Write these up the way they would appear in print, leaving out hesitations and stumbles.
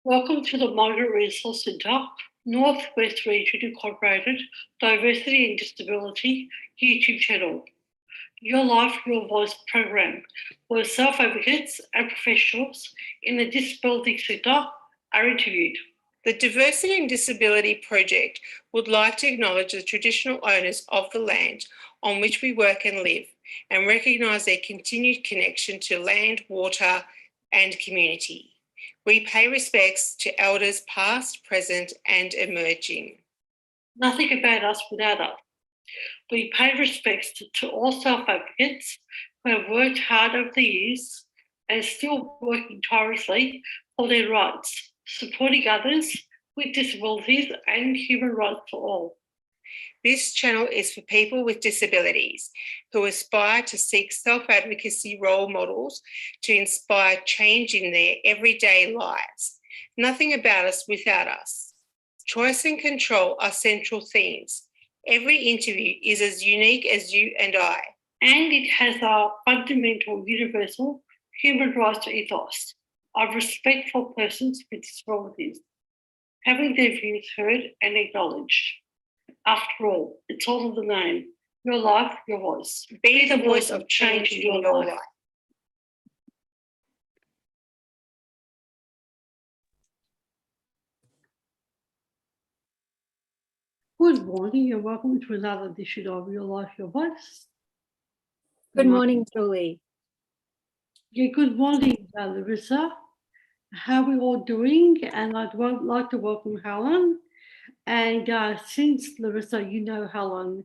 Welcome to the Migrant Resource Centre, Northwest Region Incorporated Diversity and Disability YouTube channel. Your Life, Your Voice program, where self-advocates and professionals in the disability sector are interviewed. The Diversity and Disability Project would like to acknowledge the traditional owners of the land on which we work and live and recognise their continued connection to land, water and community. We pay respects to elders past, present and emerging. Nothing about us without us. We pay respects to all self-advocates who have worked hard over the years and still working tirelessly for their rights, supporting others with disabilities and human rights for all. This channel is for people with disabilities who aspire to seek self-advocacy role models to inspire change in their everyday lives. Nothing about us without us. Choice and control are central themes. Every interview is as unique as you and I. And it has our fundamental universal human rights ethos of respect for persons with disabilities, having their views heard and acknowledged. After all, it's all in the name. Your life, your voice. Be the voice of change in your life. Good morning and welcome to another edition of Your Life, Your Voice. Good morning, Julie. Yeah, good morning, Larissa. How are we all doing? And I'd like to welcome Helen. And since, Larissa, you know Helen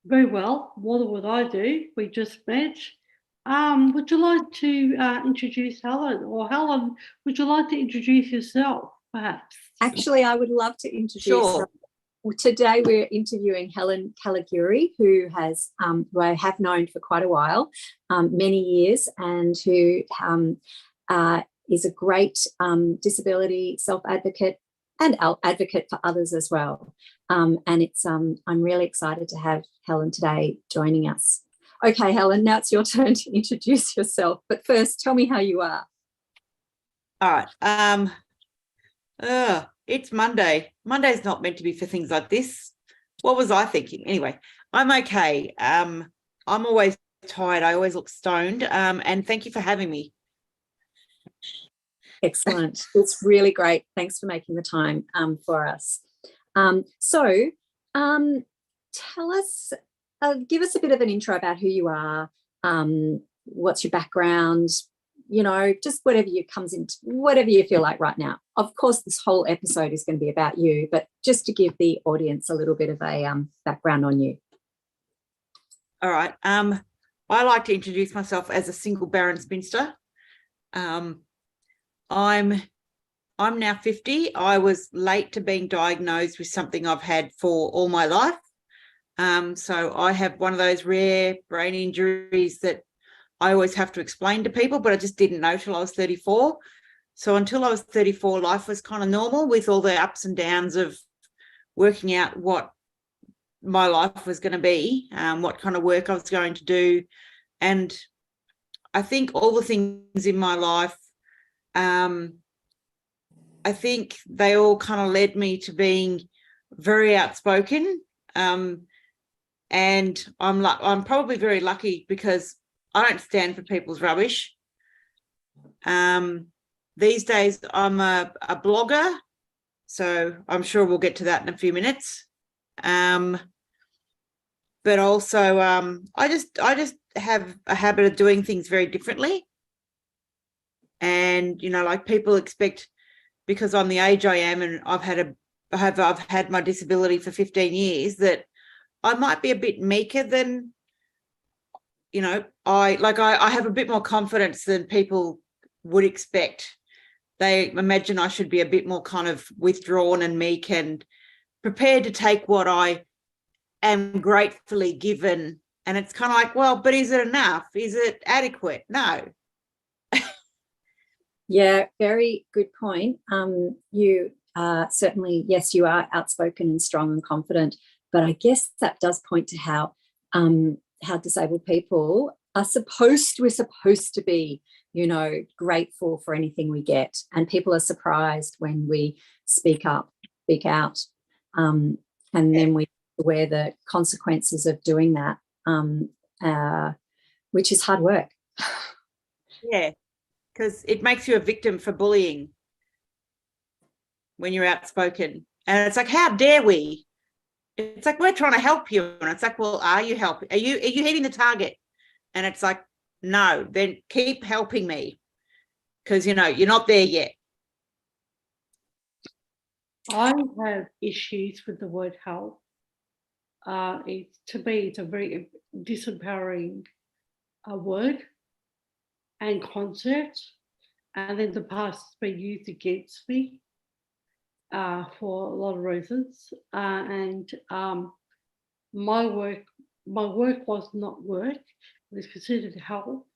very well, more than what I do, we just met. Would you like to introduce Helen? Or Helen, would you like to introduce yourself, perhaps? Actually, I would love to introduce Sure. Today we're interviewing Helen Caligiuri, who I have known for quite a while, many years, and who is a great disability self-advocate and advocate for others as well. And I'm really excited to have Helen today joining us. Okay, Helen, now it's your turn to introduce yourself. But first, tell me how you are. All right. It's Monday. Monday's not meant to be for things like this. What was I thinking? Anyway, I'm okay. I'm always tired. I always look stoned. And thank you for having me. Excellent. It's really great. Thanks for making the time for us. So tell us, give us a bit of an intro about who you are, what's your background, you know, just whatever you feel like right now. Of course, this whole episode is going to be about you, but just to give the audience a little bit of a background on you. All right. I like to introduce myself as a single barren spinster. I'm now 50. I was late to being diagnosed with something I've had for all my life. So I have one of those rare brain injuries that I always have to explain to people, but I just didn't know till I was 34. So until I was 34, life was kind of normal with all the ups and downs of working out what my life was going to be, what kind of work I was going to do. And I think all the things in my life, I think they all kind of led me to being very outspoken. And I'm probably very lucky because I don't stand for people's rubbish. These days I'm a blogger, so I'm sure we'll get to that in a few minutes. But also I just have a habit of doing things very differently. And, you know, like people expect, because I'm the age I am and I've had my disability for 15 years, that I might be a bit meeker than, you know, I have a bit more confidence than people would expect. They imagine I should be a bit more kind of withdrawn and meek and prepared to take what I am gratefully given. And it's kind of like, well, but is it enough? Is it adequate? No. Yeah, very good point. You certainly, yes, you are outspoken and strong and confident, but I guess that does point to how disabled people we're supposed to be grateful for anything we get. And people are surprised when we speak up, speak out. And then we wear the consequences of doing that, which is hard work. Yeah, because it makes you a victim for bullying when you're outspoken. And it's like, how dare we? It's like, we're trying to help you. And it's like, well, are you helping? Are you hitting the target? And it's like, no, then keep helping me, because, you're not there yet. I have issues with the word help. To me, it's a very disempowering word and concept, and in the past it's been used against me for a lot of reasons. And my work was not work; it was considered help.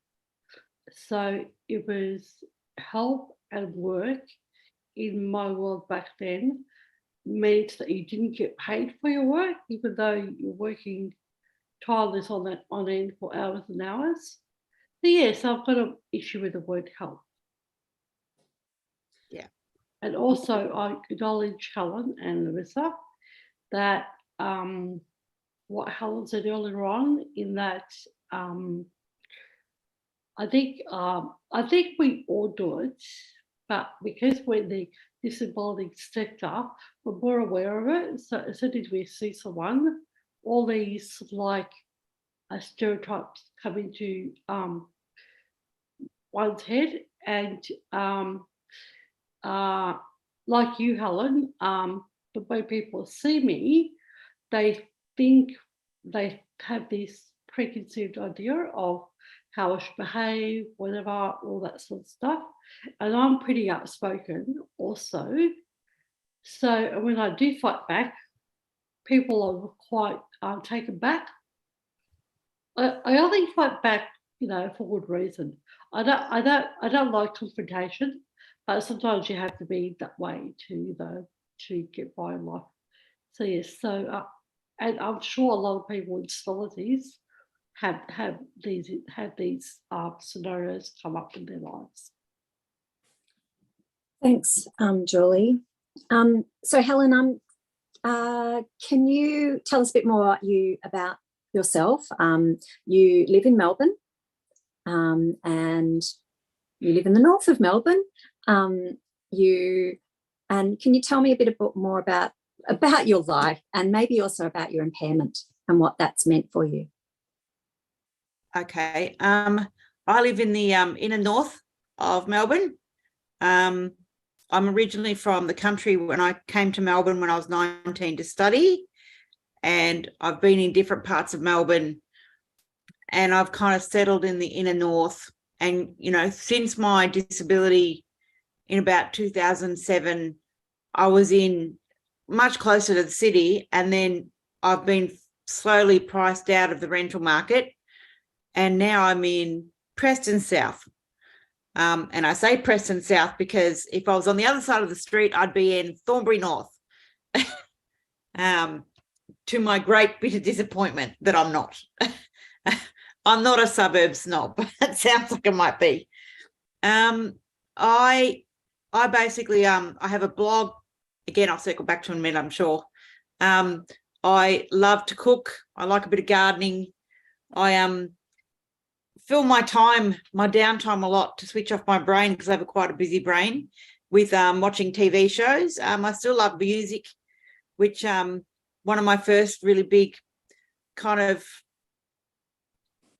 So it was help and work in my world back then meant that you didn't get paid for your work, even though you're working tireless on end for hours and hours. So yes, I've got an issue with the word help. Yeah. And also I acknowledge Helen and Larissa that what Helen said earlier on, in that I think we all do it, but because we're in the disability sector, we're more aware of it. So as soon as we see someone, all these stereotypes come into one's head, and like you, Helen, the way people see me, they think they have this preconceived idea of how I should behave, whatever, all that sort of stuff. And I'm pretty outspoken also. So when I do fight back, people are quite taken back. I only fight back, for good reason. I don't like confrontation, but sometimes you have to be that way to get by in life. So yes, and I'm sure a lot of people with disabilities have these scenarios come up in their lives. Thanks, Julie. So Helen, can you tell us a bit more about yourself? You live in Melbourne, and you live in the north of Melbourne. Can you tell me a bit more about your life, and maybe also about your impairment and what that's meant for you? Okay. I live in the inner north of Melbourne. I'm originally from the country. When I came to Melbourne when I was 19 to study, and I've been in different parts of Melbourne, and I've kind of settled in the inner north. And, since my disability in about 2007, I was in much closer to the city, and then I've been slowly priced out of the rental market. And now I'm in Preston South. And I say Preston South because if I was on the other side of the street, I'd be in Thornbury North. To my great bitter disappointment that I'm not. I'm not a suburb snob. It sounds like I might be. I basically I have a blog. Again, I'll circle back to it in a minute, I'm sure. I love to cook. I like a bit of gardening. I fill my downtime a lot to switch off my brain, because I have quite a busy brain, with watching TV shows. I still love music, which one of my first really big kind of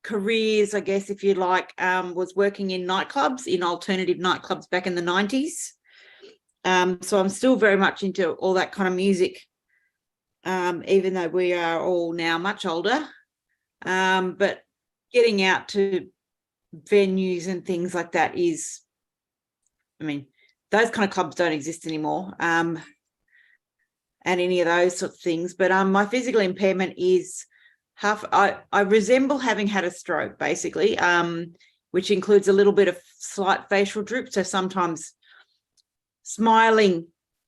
careers, I guess, if you like, was working in nightclubs, in alternative nightclubs back in the 90s. So I'm still very much into all that kind of music, even though we are all now much older. But getting out to venues and things like that is, those kind of clubs don't exist anymore, and any of those sort of things. But my physical impairment is I resemble having had a stroke, basically, which includes a little bit of slight facial droop. So sometimes smiling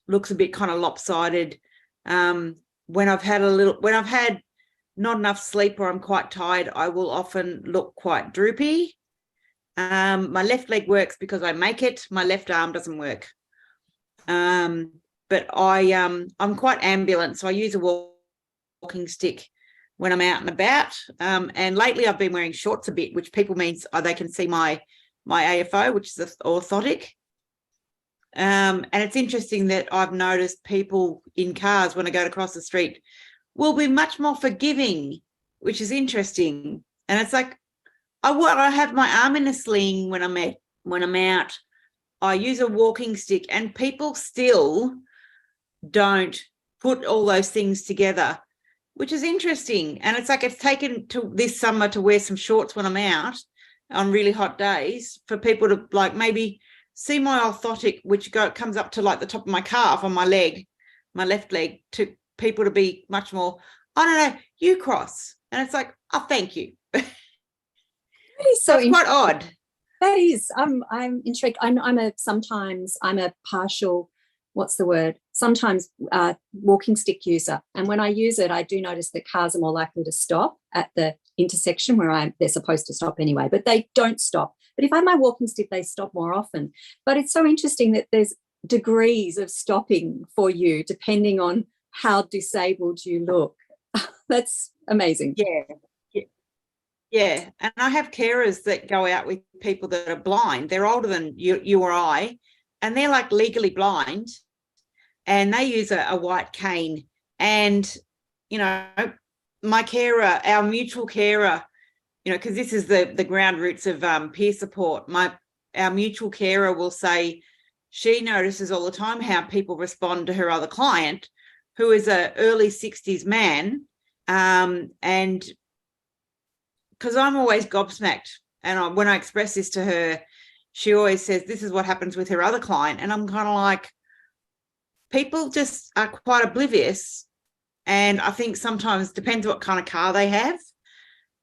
looks a bit kind of lopsided. When I've had not enough sleep or I'm quite tired, I will often look quite droopy. My left leg works because I make it. My left arm doesn't work. But I'm quite ambulant, so I use a walking stick when I'm out and about. And lately I've been wearing shorts a bit, which people means they can see my AFO, which is orthotic. And it's interesting that I've noticed people in cars when I go across the street will be much more forgiving, which is interesting. And it's like, I have my arm in a sling when I'm out. I use a walking stick, and people still don't put all those things together, which is interesting. And it's like it's taken to this summer to wear some shorts when I'm out on really hot days for people to like maybe see my orthotic, which comes up to like the top of my calf on my leg, my left leg, to people to be much more, I don't know, you cross. And it's like, oh, thank you. That is so That's quite odd. That is, I'm intrigued. I'm a partial, what's the word? Sometimes walking stick user. And when I use it, I do notice that cars are more likely to stop at the intersection where they're supposed to stop anyway, but they don't stop. But if I have my walking stick, they stop more often. But it's so interesting that there's degrees of stopping for you depending on how disabled you look. That's amazing. Yeah. And I have carers that go out with people that are blind. They're older than you or I, and they're like legally blind, and they use a white cane. And, you know, my carer, our mutual carer, you know, because this is the ground roots of peer support, our mutual carer will say she notices all the time how people respond to her other client, who is a early 60s man, and because I'm always gobsmacked, and when I express this to her, she always says this is what happens with her other client, and I'm kind of like, people just are quite oblivious. And I think sometimes it depends what kind of car they have,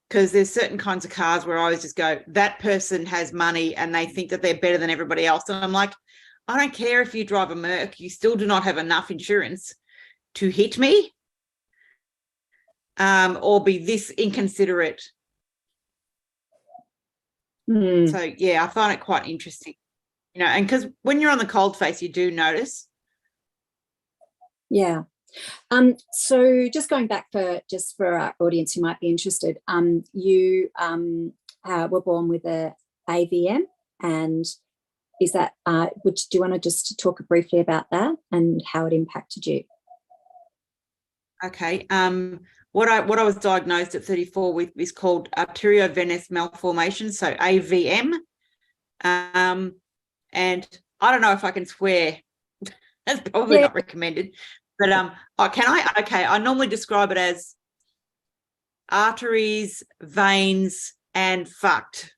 because there's certain kinds of cars where I always just go, that person has money and they think that they're better than everybody else. And I'm like, I don't care if you drive a Merc, you still do not have enough insurance to hit me or be this inconsiderate. So, yeah, I find it quite interesting, you know, and because when you're on the cold face, you do notice. Yeah. So just going back for our audience who might be interested, you were born with a AVM, and is that, do you want to just talk briefly about that and how it impacted you? Okay. What I was diagnosed at 34 with is called arteriovenous malformation, so AVM. And I don't know if I can swear. That's probably not recommended. But can I? Okay, I normally describe it as arteries, veins, and fucked.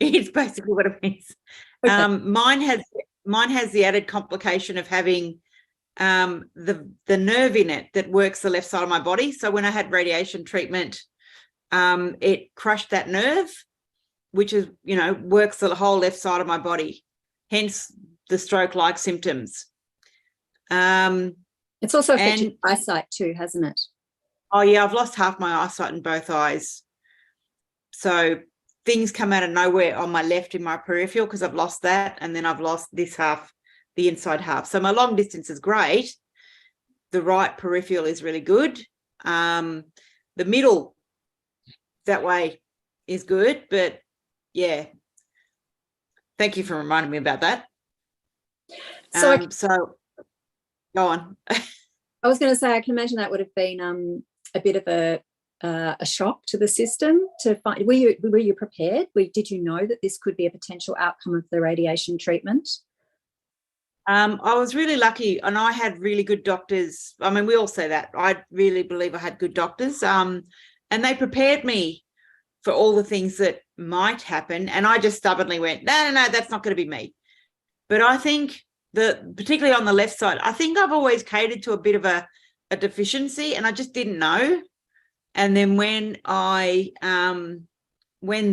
It's basically what it means. Okay. Mine has the added complication of having the nerve in it that works the left side of my body. So when I had radiation treatment, it crushed that nerve, which is, you know, works the whole left side of my body. Hence the stroke-like symptoms. It's also affected eyesight too, hasn't it? Oh yeah, I've lost half my eyesight in both eyes. So things come out of nowhere on my left in my peripheral because I've lost that, and then I've lost this half, the inside half. So my long distance is great. The right peripheral is really good. The middle that way is good, but yeah. Thank you for reminding me about that. So go on. I was going to say, I can imagine that would have been a bit of a shock to the system to find. Were you prepared? Did you know that this could be a potential outcome of the radiation treatment? I was really lucky, and I had really good doctors. I mean, we all say that. I really believe I had good doctors, and they prepared me for all the things that might happen. And I just stubbornly went, no, that's not going to be me. But I think particularly on the left side, I think I've always catered to a bit of a deficiency, and I just didn't know. And then when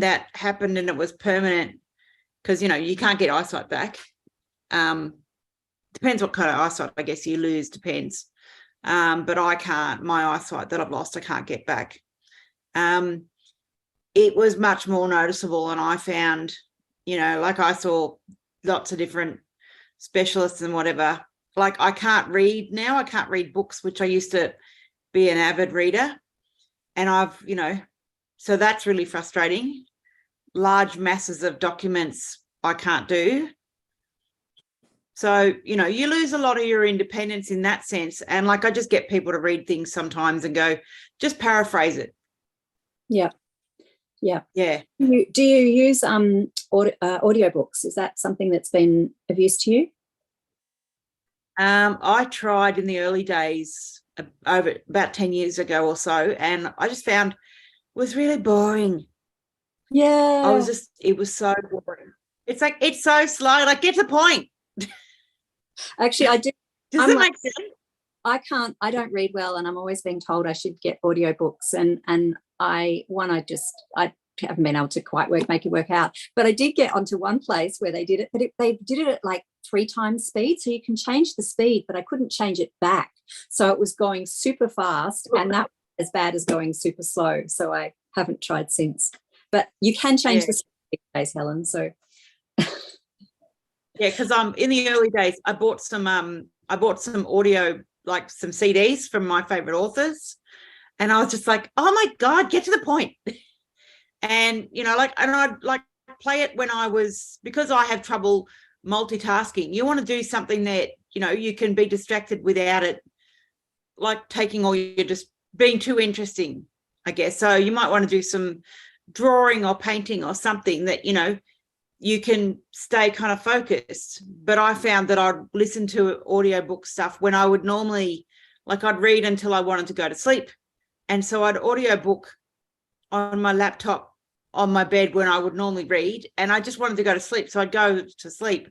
that happened and it was permanent, because, you know, you can't get eyesight back. Depends what kind of eyesight, I guess, you lose, depends. But I can't, my eyesight that I've lost, I can't get back. it was much more noticeable. And I found, like I saw lots of different specialists and whatever. Like I can't read now. I can't read books, which I used to be an avid reader. And I've, so that's really frustrating. Large masses of documents I can't do. So, you lose a lot of your independence in that sense. And like, I just get people to read things sometimes and go, just paraphrase it. Yeah. Yeah. Yeah. Do you use audiobooks? Is that something that's been of use to you? I tried in the early days, over about 10 years ago or so, and I just found it was really boring. Yeah. It was so boring. It's like, it's so slow. Like, get to the point. Actually, I do. Does that make sense? I don't read well, and I'm always being told I should get audiobooks, and I haven't been able to quite make it work out. But I did get onto one place where they did it, but they did it at like 3 times speed. So you can change the speed, but I couldn't change it back. So it was going super fast, and that was as bad as going super slow. So I haven't tried since. But you can change the speed these days, Helen. So yeah, because in the early days, I bought some audio, like some CDs from my favorite authors, and I was just like, oh my God, get to the point. And and I'd like play it when because I have trouble multitasking. You want to do something that you can be distracted without it, like taking all your, just being too interesting, I guess. So you might want to do some drawing or painting or something that you can stay kind of focused. But I found that I'd listen to audiobook stuff when I would normally, like, I'd read until I wanted to go to sleep. And so I'd audiobook on my laptop on my bed when I would normally read, and I just wanted to go to sleep. So I'd go to sleep,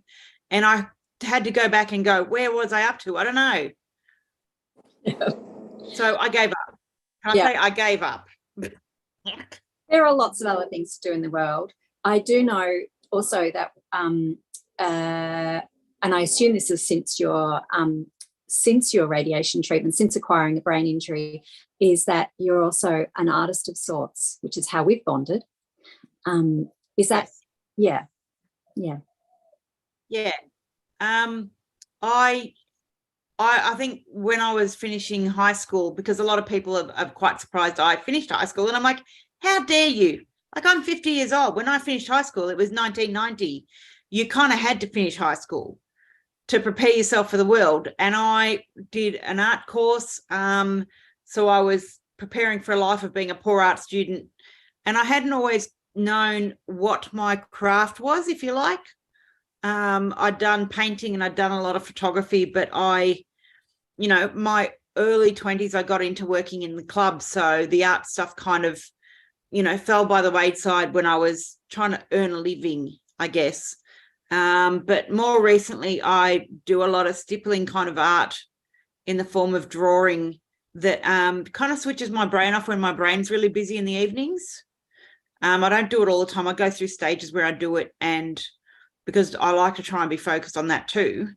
and I had to go back and go, where was I up to? I don't know. Yeah. So I gave up. Can I say I gave up? There are lots of other things to do in the world. I do know also that, and I assume this is since your radiation treatment, since acquiring a brain injury, is that you're also an artist of sorts, which is how we've bonded. Is that? Yeah. I think when I was finishing high school, because a lot of people are quite surprised I finished high school, and I'm like, how dare you? Like, I'm 50 years old. When I finished high school, it was 1990. You kind of had to finish high school to prepare yourself for the world. And I did an art course. So I was preparing for a life of being a poor art student. And I hadn't always known what my craft was, if you like. I'd done painting and I'd done a lot of photography, but my early 20s, I got into working in the club. So the art stuff kind of, fell by the wayside when I was trying to earn a living, I guess. But more recently, I do a lot of stippling kind of art in the form of drawing that kind of switches my brain off when my brain's really busy in the evenings. I don't do it all the time. I go through stages where I do it, and because I like to try and be focused on that too.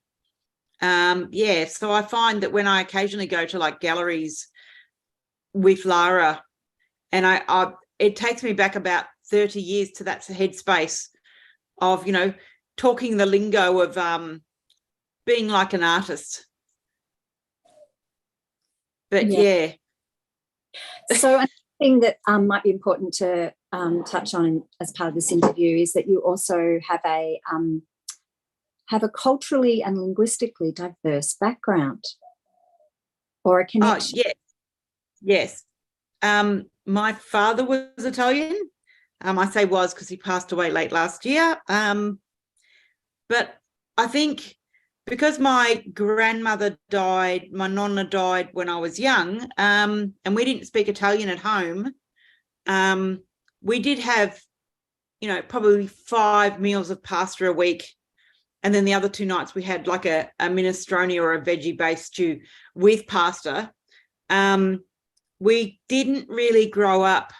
So I find that when I occasionally go to like galleries with Lara, and it takes me back about 30 years to that headspace of, talking the lingo of being like an artist. But yeah. So another thing that might be important to touch on as part of this interview is that you also have a culturally and linguistically diverse background, or a connection. Oh, yes. My father was Italian. I say was because he passed away late last year. But I think because my grandmother died, my nonna died when I was young, and we didn't speak Italian at home. We did have, probably 5 meals of pasta a week. And then the other 2 nights we had like a minestrone or a veggie-based stew with pasta. We didn't really grow up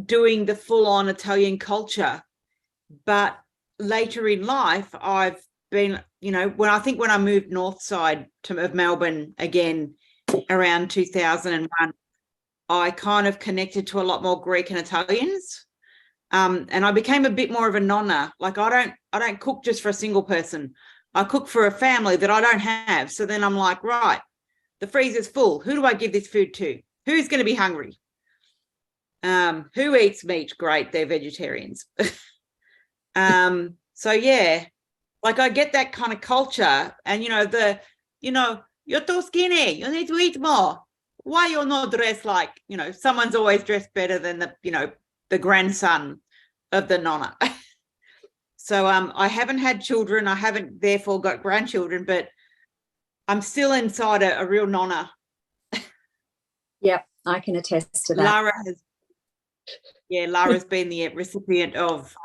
doing the full-on Italian culture. But later in life, I've been, when I moved north side of Melbourne again around 2001, I kind of connected to a lot more Greek and Italians. And I became a bit more of a nonna. Like I don't cook just for a single person. I cook for a family that I don't have. So then I'm like, right, the freezer's full. Who do I give this food to? Who's going to be hungry? Who eats meat? Great, they're vegetarians. So yeah, like I get that kind of culture, and you're too skinny, you need to eat more. Why you're not dressed like, someone's always dressed better than the grandson of the nonna. So I haven't had children, I haven't therefore got grandchildren, but I'm still inside a real nonna. Yep, I can attest to that. Lara's been the recipient of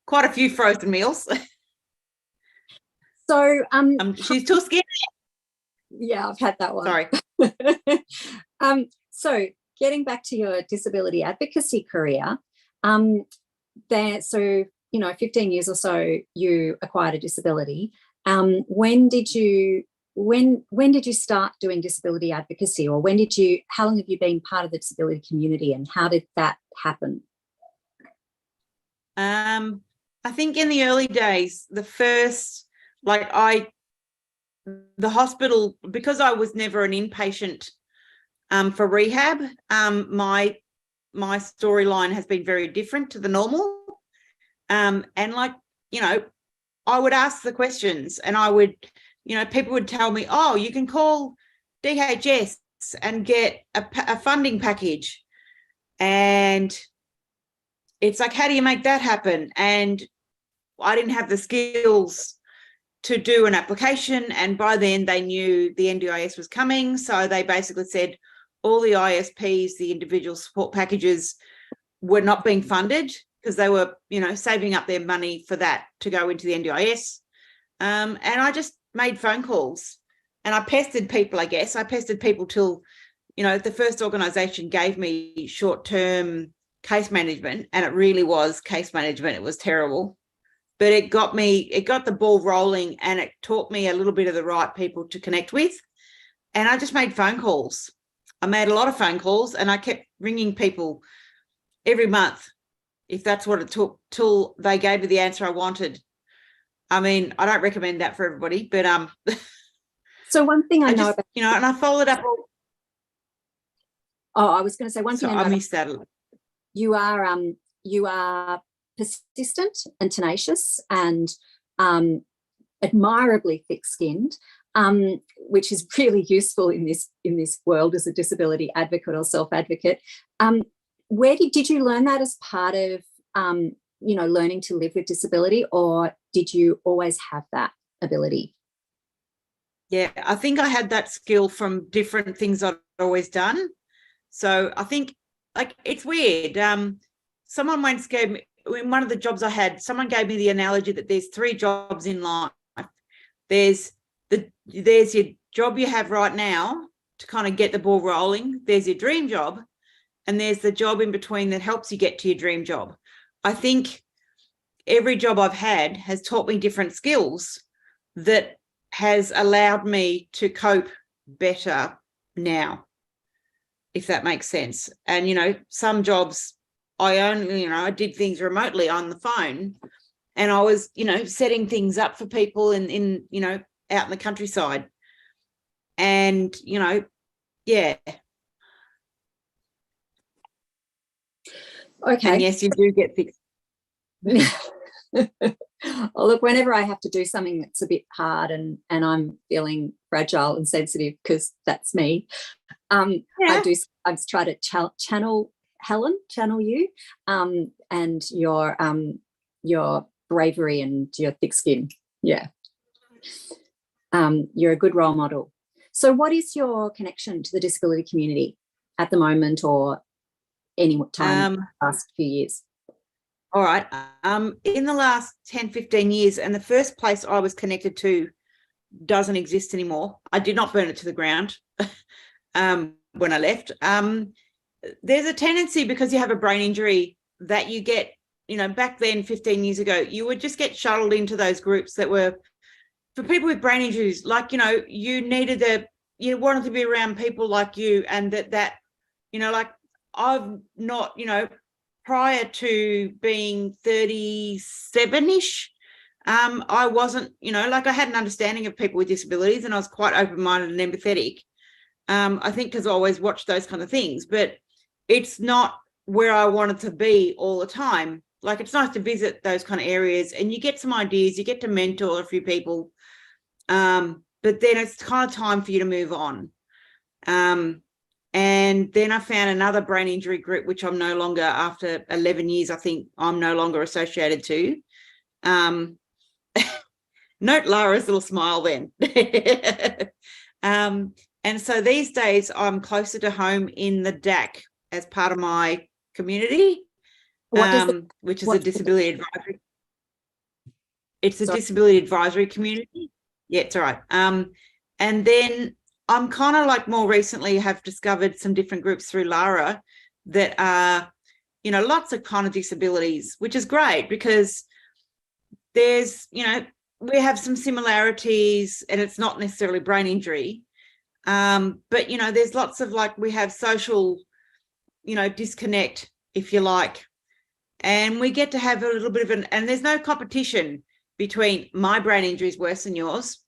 quite a few frozen meals. So she's too skinny. Yeah, I've had that one. Sorry. So getting back to your disability advocacy career, 15 years or so you acquired a disability. When did you start doing disability advocacy, or how long have you been part of the disability community, and how did that happen? I think in the early days, the hospital, because I was never an inpatient for rehab, my storyline has been very different to the normal. And I would ask the questions, and I would, people would tell me, oh, you can call DHS and get a funding package. And it's like, how do you make that happen? And I didn't have the skills to do an application. And by then they knew the NDIS was coming. So they basically said all the ISPs, the individual support packages, were not being funded because they were, saving up their money for that to go into the NDIS. And I just made phone calls and I pestered people, I guess. I pestered people till, the first organisation gave me short-term case management, and it really was case management. It was terrible. But it got the ball rolling, and it taught me a little bit of the right people to connect with. And I just made phone calls. I made a lot of phone calls, and I kept ringing people every month, if that's what it took, till they gave me the answer I wanted. I mean, I don't recommend that for everybody, but so one thing I know about, and I followed up. I was going to say one thing. I missed that. You are persistent and tenacious and admirably thick-skinned, which is really useful in this world as a disability advocate or self-advocate. Where did you learn that as part of learning to live with disability, or did you always have that ability? Yeah, I think I had that skill from different things I've always done. So I think, it's weird. Someone once gave me, in one of the jobs I had, someone gave me the analogy that there's 3 jobs in life. There's your job you have right now to kind of get the ball rolling. There's your dream job, and there's the job in between that helps you get to your dream job. I think every job I've had has taught me different skills that has allowed me to cope better now, if that makes sense. And, some jobs I only, I did things remotely on the phone, and I was, setting things up for people in out in the countryside. And, yeah. Okay. And yes, you do get fixed. Well, look, whenever I have to do something that's a bit hard and I'm feeling fragile and sensitive, because that's me, I try to channel you and your bravery and your thick skin. Yeah. You're a good role model. So what is your connection to the disability community at the moment, or any time in the last few years? All right. In the last 10, 15 years, and the first place I was connected to doesn't exist anymore. I did not burn it to the ground when I left. There's a tendency, because you have a brain injury, that you get, back then 15 years ago, you would just get shuttled into those groups that were for people with brain injuries. Like, you wanted to be around people like you, and that like I've not, prior to being 37ish, I wasn't, like I had an understanding of people with disabilities, and I was quite open-minded and empathetic. I think because I always watched those kind of things, but it's not where I wanted to be all the time. Like, it's nice to visit those kind of areas and you get some ideas, you get to mentor a few people, but then it's kind of time for you to move on. And then I found another brain injury group, which I'm no longer, after 11 years, I think I'm no longer associated to. Note Lara's little smile then. And so these days I'm closer to home in the DAC as part of my community, which is a disability advisory. It's a disability advisory community. Yeah, it's all right. And then I'm kind of like more recently have discovered some different groups through Lara that are, lots of kind of disabilities, which is great because there's, we have some similarities, and it's not necessarily brain injury. But, there's lots of, like, we have social, disconnect, if you like, and we get to have a little bit of and there's no competition between my brain injury is worse than yours,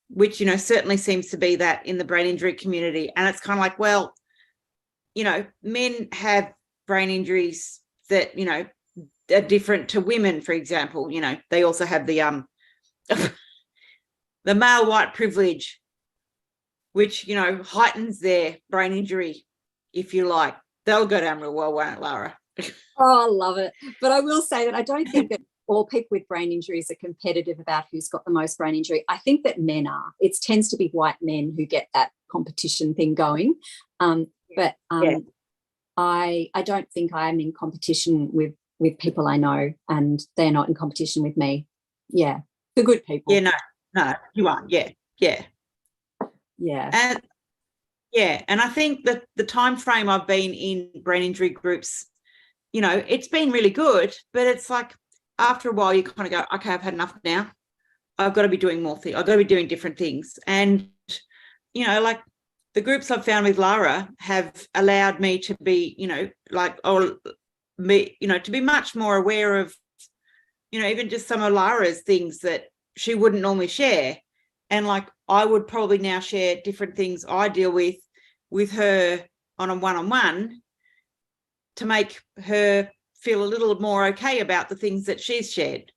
which, certainly seems to be that in the brain injury community. And it's kind of like, well, men have brain injuries that, are different to women, for example. They also have the the male white privilege, which, heightens their brain injury, if you like. They'll go down real well, won't it, Lara? Oh, I love it. But I will say that I don't think that all people with brain injuries are competitive about who's got the most brain injury. I think that men are. It tends to be white men who get that competition thing going. But I don't think I am in competition with people I know, and they're not in competition with me. Yeah, the good people. Yeah, no, you aren't. Yeah. And I think that the time frame I've been in brain injury groups, it's been really good, but it's like after a while you kind of go, okay, I've had enough now. I've got to be doing more things. I've got to be doing different things. And, like the groups I've found with Lara have allowed me to be, to be much more aware of, even just some of Lara's things that she wouldn't normally share. And like, I would probably now share different things I deal with her on a one-on-one to make her feel a little more okay about the things that she's shared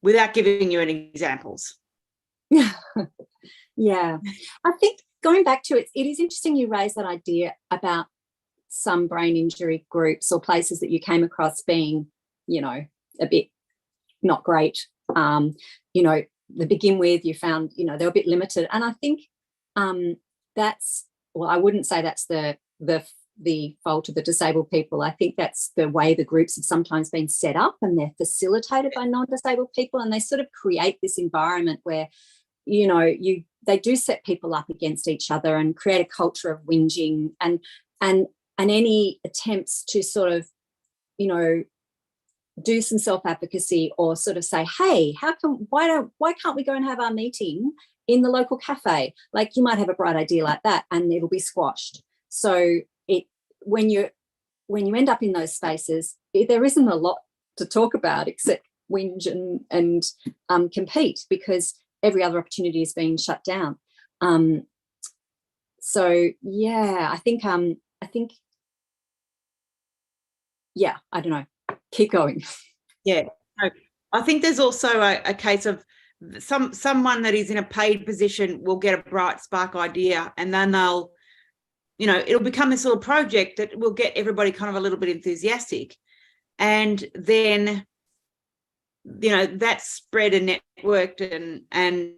without giving you any examples. Yeah. I think going back to it is interesting you raised that idea about some brain injury groups or places that you came across being, a bit not great. To begin with, you found, they're a bit limited. And I think that's, well, I wouldn't say that's the fault of the disabled people. I think that's the way the groups have sometimes been set up, and they're facilitated by non-disabled people, and they sort of create this environment where, they do set people up against each other and create a culture of whinging and any attempts to sort of, do some self-advocacy or sort of say, hey, why can't we go and have our meeting in the local cafe? Like, you might have a bright idea like that and it'll be squashed. So when you end up in those spaces, there isn't a lot to talk about except whinge and compete, because every other opportunity is being shut down. So yeah, I think yeah, I don't know. Keep going. Yeah, I think there's also a case of someone that is in a paid position will get a bright spark idea, and then they'll, it'll become this little project that will get everybody kind of a little bit enthusiastic, and then that's spread and networked and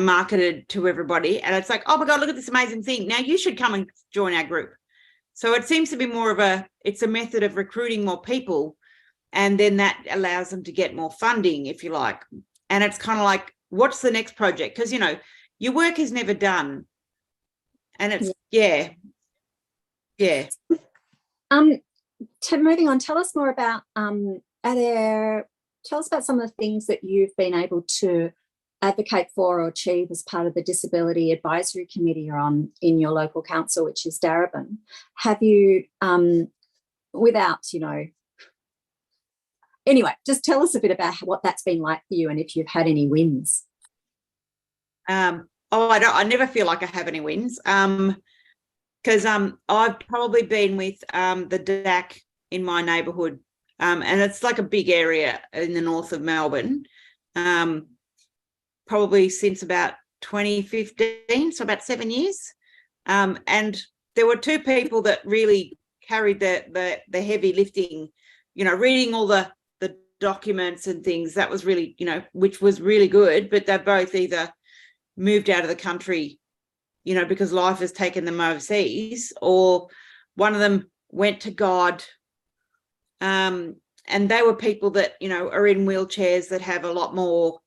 marketed to everybody, and it's like, oh my God, look at this amazing thing, now you should come and join our group. So it seems to be more of it's a method of recruiting more people, and then that allows them to get more funding, if you like. And it's kind of like, what's the next project? Because, your work is never done. And it's, yeah. Moving on, tell us more about, tell us about some of the things that you've been able to advocate for or achieve as part of the Disability Advisory Committee you're on in your local council, which is Darebin. Have you, without, anyway, just tell us a bit about what that's been like for you and if you've had any wins. I never feel like I have any wins. Because I've probably been with the DAC in my neighbourhood, and it's like a big area in the north of Melbourne, probably since about 2015, so about 7 years. And there were two people that really carried the heavy lifting, reading all the documents and things. That was really, which was really good, but they've both either moved out of the country, because life has taken them overseas, or one of them went to God. And they were people that, are in wheelchairs that have a lot more,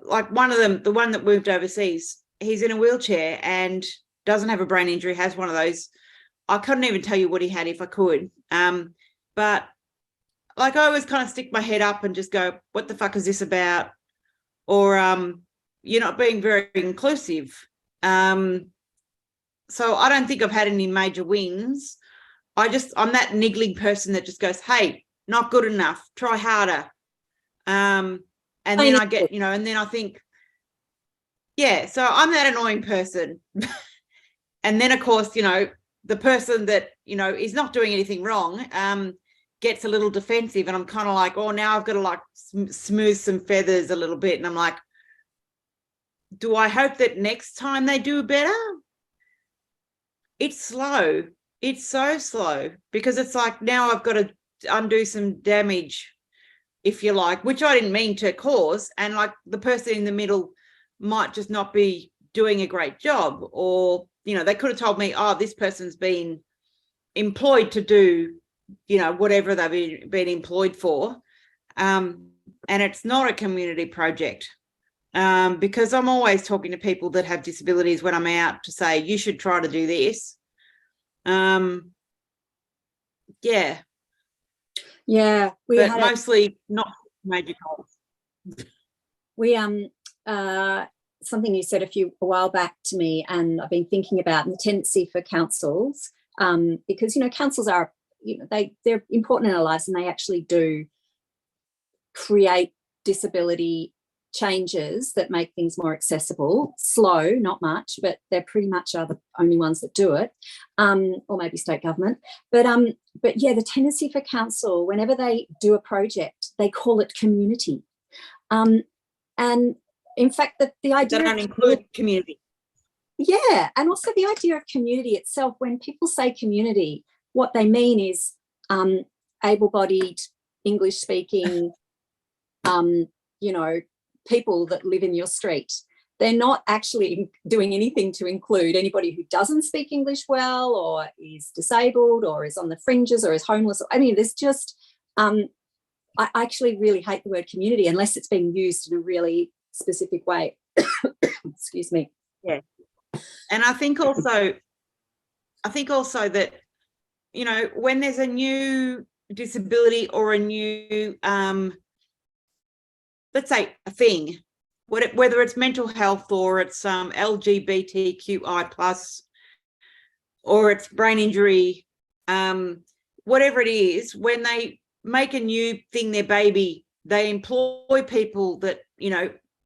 like one of them, the one that moved overseas, he's in a wheelchair and doesn't have a brain injury, has one of those. I couldn't even tell you what he had if I could. But like I always kind of stick my head up and just go, what the fuck is this about? Or, you're not being very inclusive. So I don't think I've had any major wins. I'm that niggling person that just goes, hey, not good enough, try harder. And then I get, and then I think, yeah, so I'm that annoying person. And then, of course, the person that, is not doing anything wrong gets a little defensive, and I'm kind of like, oh, now I've got to like smooth some feathers a little bit. And I'm like, do I hope that next time they do better? It's slow. It's so slow, because it's like now I've got to undo some damage, if you like, which I didn't mean to cause. And like the person in the middle might just not be doing a great job, or, they could have told me, oh, this person's been employed to do, whatever they've been employed for. And it's not a community project. Because I'm always talking to people that have disabilities when I'm out to say, you should try to do this. Yeah. Yeah. But mostly not major goals. We, something you said a while back to me, and I've been thinking about the tendency for councils, because, councils are, they're important in our lives, and they actually do create disability changes that make things more accessible. Slow, not much, but they're pretty much are the only ones that do it, or maybe state government. But yeah, the tendency for council, whenever they do a project, they call it community. And in fact, the idea they don't include community. Yeah, and also the idea of community itself. When people say community, what they mean is able-bodied, English-speaking, people that live in your street. They're not actually doing anything to include anybody who doesn't speak English well, or is disabled, or is on the fringes, or is homeless. I mean, there's just, I actually really hate the word community unless it's being used in a really specific way. Excuse me. Yeah. And I think also that, when there's a new disability or a new, let's say a thing, whether it's mental health, or it's LGBTQI plus, or it's brain injury, whatever it is, when they make a new thing their baby, they employ people that,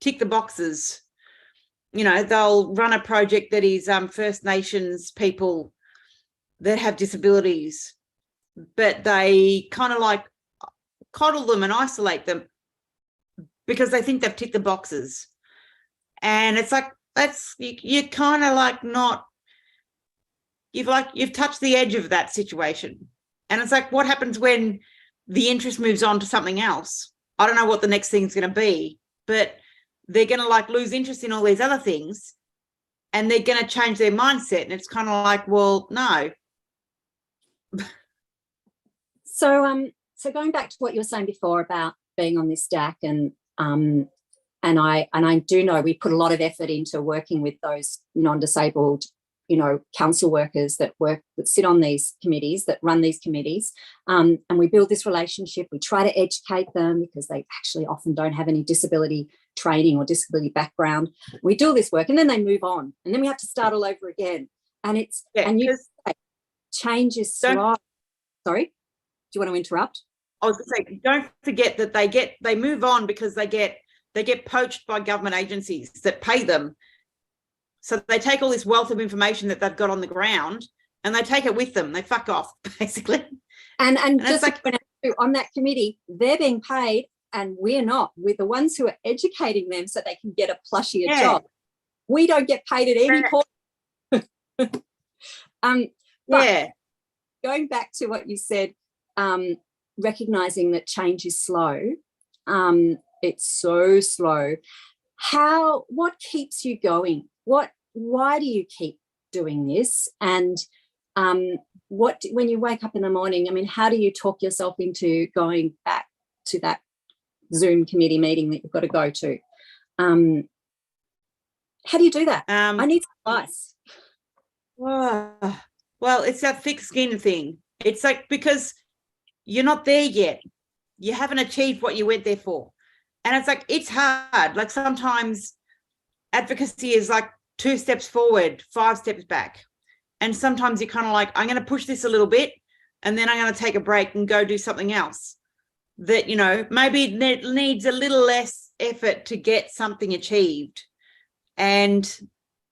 tick the boxes. They'll run a project that is First Nations people that have disabilities, but they kind of like coddle them and isolate them because they think they've ticked the boxes. And it's like, you're kind of like not, you've touched the edge of that situation. And it's like, what happens when the interest moves on to something else? I don't know what the next thing's going to be, but they're going to like lose interest in all these other things, and they're going to change their mindset. And it's kind of like, well, no. So going back to what you were saying before about being on this DAC, and I do know we put a lot of effort into working with those non-disabled council workers that sit on these committees, that run these committees, and we build this relationship. We try to educate them because they actually often don't have any disability training or disability background. We do all this work and then they move on, and then we have to start all over again. And it's change is slow. Sorry, do you want to interrupt? I was going to say, don't forget that they move on because they get poached by government agencies that pay them. So they take all this wealth of information that they've got on the ground and they take it with them. They fuck off, basically. And just like on that committee, they're being paid and we're not. We're the ones who are educating them so they can get a plushier job. We don't get paid at any point. But going back to what you said, recognizing that change is slow, it's so slow. What keeps you going? Why do you keep doing this? And when you wake up in the morning, I mean, how do you talk yourself into going back to that Zoom committee meeting that you've got to go to? How do you do that? I need some advice. Well, it's that thick skin thing. It's like, because you're not there yet. You haven't achieved what you went there for. And it's like, it's hard. Like sometimes advocacy is like 2 steps forward, 5 steps back. And sometimes you're kind of like, I'm going to push this a little bit and then I'm going to take a break and go do something else that, maybe it needs a little less effort to get something achieved. And,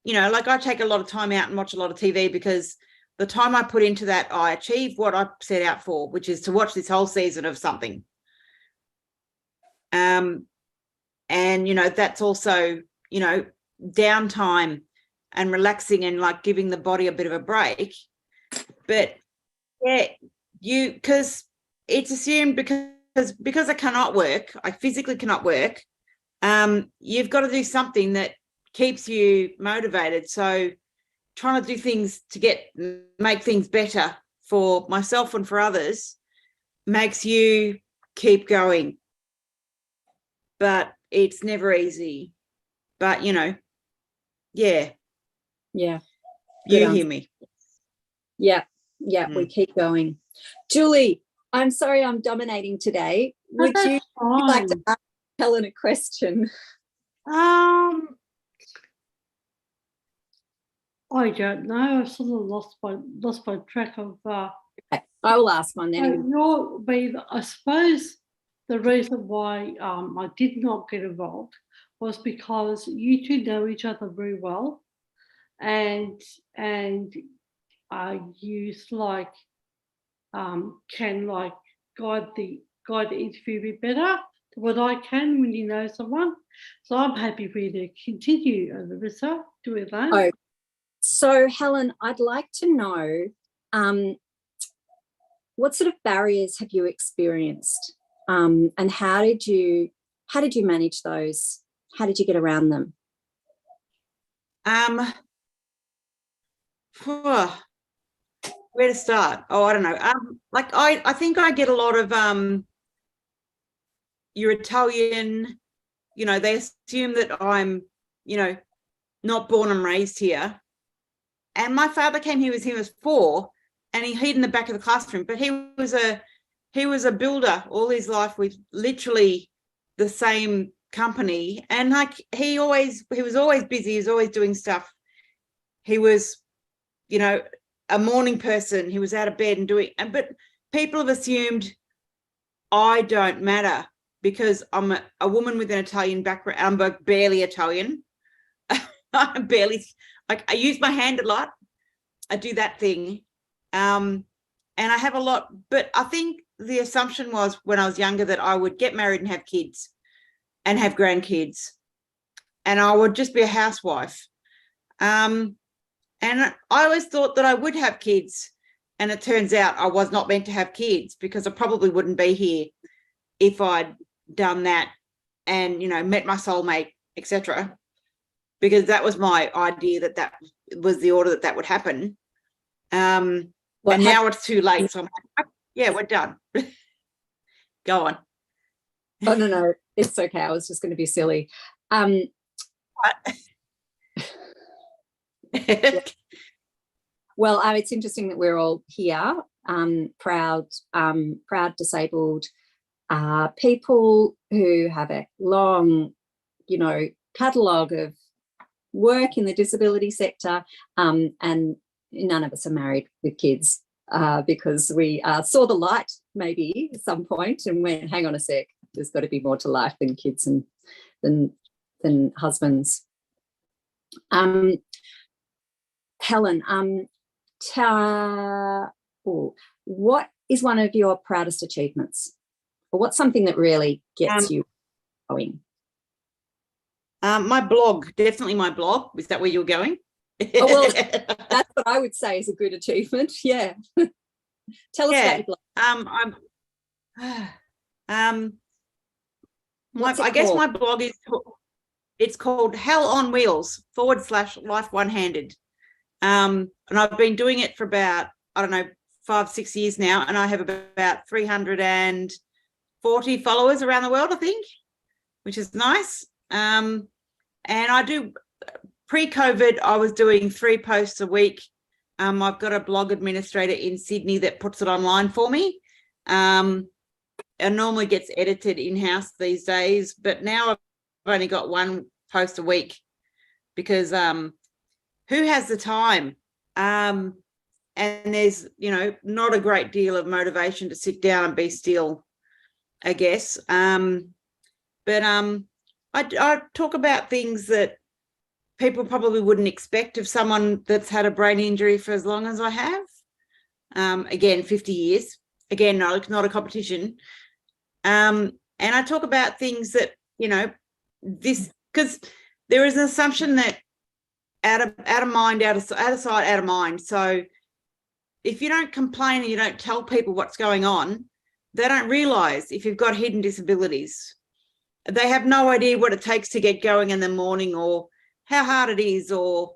like I take a lot of time out and watch a lot of TV because the time I put into that, I achieve what I set out for, which is to watch this whole season of something. And, that's also, downtime and relaxing and like giving the body a bit of a break. But because it's assumed because I cannot work, I physically cannot work, you've got to do something that keeps you motivated. So trying to do things to make things better for myself and for others makes you keep going. But it's never easy. But, yeah. Yeah. You hear me. Yeah. We keep going. Julie, I'm sorry I'm dominating today. Would you like to ask Helen a question? I don't know. I've sort of lost my track of. Okay, I will ask one then. I suppose the reason why I did not get involved was because you two know each other very well, and you can guide the interview a bit better than what I can when you know someone. So I'm happy for you to continue, Larissa, doing that. Oh, so Helen, I'd like to know what sort of barriers have you experienced, and how did you manage those? How did you get around them? Where to start? I don't know. I think I get a lot of you're Italian, they assume that I'm, not born and raised here. And my father came here when he was 4 and he hid in the back of the classroom, but he was a builder all his life with literally the same company. And he was always busy, he was always doing stuff. He was, a morning person. He was out of bed and but people have assumed I don't matter because I'm a woman with an Italian background. I'm barely Italian. I'm barely, I use my hand a lot. I do that thing. And I have a lot, but I think the assumption was when I was younger that I would get married and have kids and have grandkids and I would just be a housewife. And I always thought that I would have kids. And it turns out I was not meant to have kids because I probably wouldn't be here if I'd done that and, met my soulmate, etc. Because that was my idea that was the order that would happen. But now it's too late. So I'm like, yeah, we're done. Go on. Oh, no, it's okay. I was just going to be silly. Well, it's interesting that we're all here, proud disabled people who have a long, catalogue of work in the disability sector, and none of us are married with kids because we saw the light maybe at some point and went, hang on a sec, there's got to be more to life than kids and than husbands. Helen, what is one of your proudest achievements, or what's something that really gets you going? My blog, definitely my blog. Is that where you're going? Oh, well, that's what I would say is a good achievement. Yeah. Tell us about your blog. I guess my blog it's called Hell on Wheels / Life One Handed. And I've been doing it for about, 5-6 years now, and I have about 340 followers around the world, I think, which is nice. And I do, pre-COVID, I was doing 3 posts a week. I've got a blog administrator in Sydney that puts it online for me. It normally gets edited in-house these days, but now I've only got 1 post a week because who has the time? And there's, not a great deal of motivation to sit down and be still, I guess. But I talk about things that people probably wouldn't expect of someone that's had a brain injury for as long as I have. Again, 50 years. Again, not a competition. And I talk about things that, this, because there is an assumption that out of mind, out of sight, out of mind. So if you don't complain and you don't tell people what's going on, they don't realise if you've got hidden disabilities. They have no idea what it takes to get going in the morning, or how hard it is, or,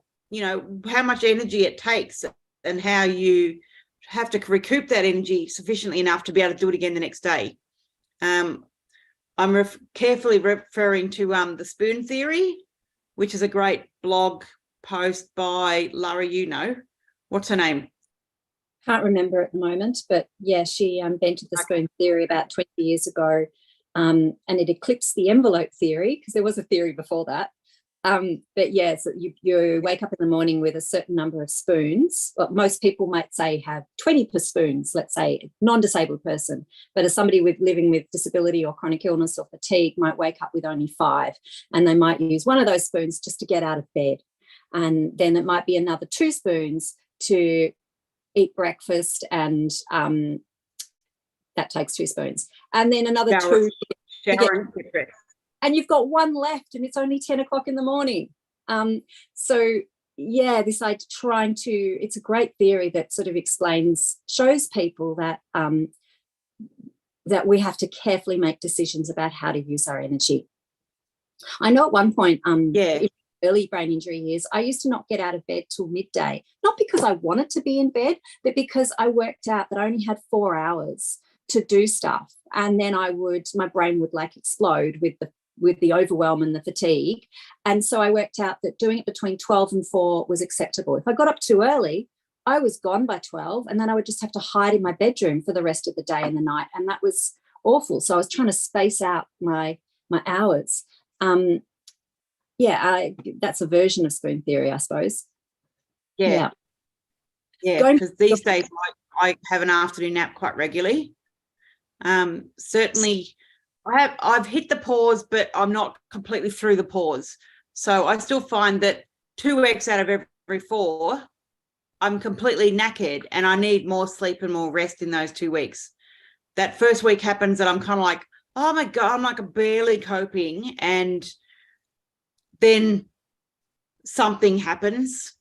how much energy it takes, and how you have to recoup that energy sufficiently enough to be able to do it again the next day. I'm carefully referring to the spoon theory, which is a great blog post by Larissa, what's her name? Can't remember at the moment, but yeah, she invented the spoon theory about 20 years ago, and it eclipsed the envelope theory because there was a theory before that. But yeah, so you wake up in the morning with a certain number of spoons. Well, most people might say have 20 spoons, let's say a non-disabled person, but as somebody living with disability or chronic illness or fatigue might wake up with only 5, and they might use one of those spoons just to get out of bed. And then it might be another 2 spoons to eat breakfast, and that takes 2 spoons. And then another 2. And you've got 1 left, and it's only 10 o'clock in the morning. So yeah, this it's a great theory that sort of shows people that that we have to carefully make decisions about how to use our energy. I know at one point, in early brain injury years, I used to not get out of bed till midday, not because I wanted to be in bed, but because I worked out that I only had 4 hours to do stuff, and then my brain would like explode with the overwhelm and the fatigue. And so I worked out that doing it between 12 and 4 was acceptable. If I got up too early, I was gone by 12, and then I would just have to hide in my bedroom for the rest of the day and the night, and that was awful. So I was trying to space out my hours. That's a version of spoon theory, I suppose. Yeah, because these days I have an afternoon nap quite regularly. Certainly I've hit the pause, but I'm not completely through the pause. So I still find that 2 weeks out of every 4, I'm completely knackered, and I need more sleep and more rest in those 2 weeks. That first week happens that I'm kind of like, oh my God, I'm like barely coping, and then something happens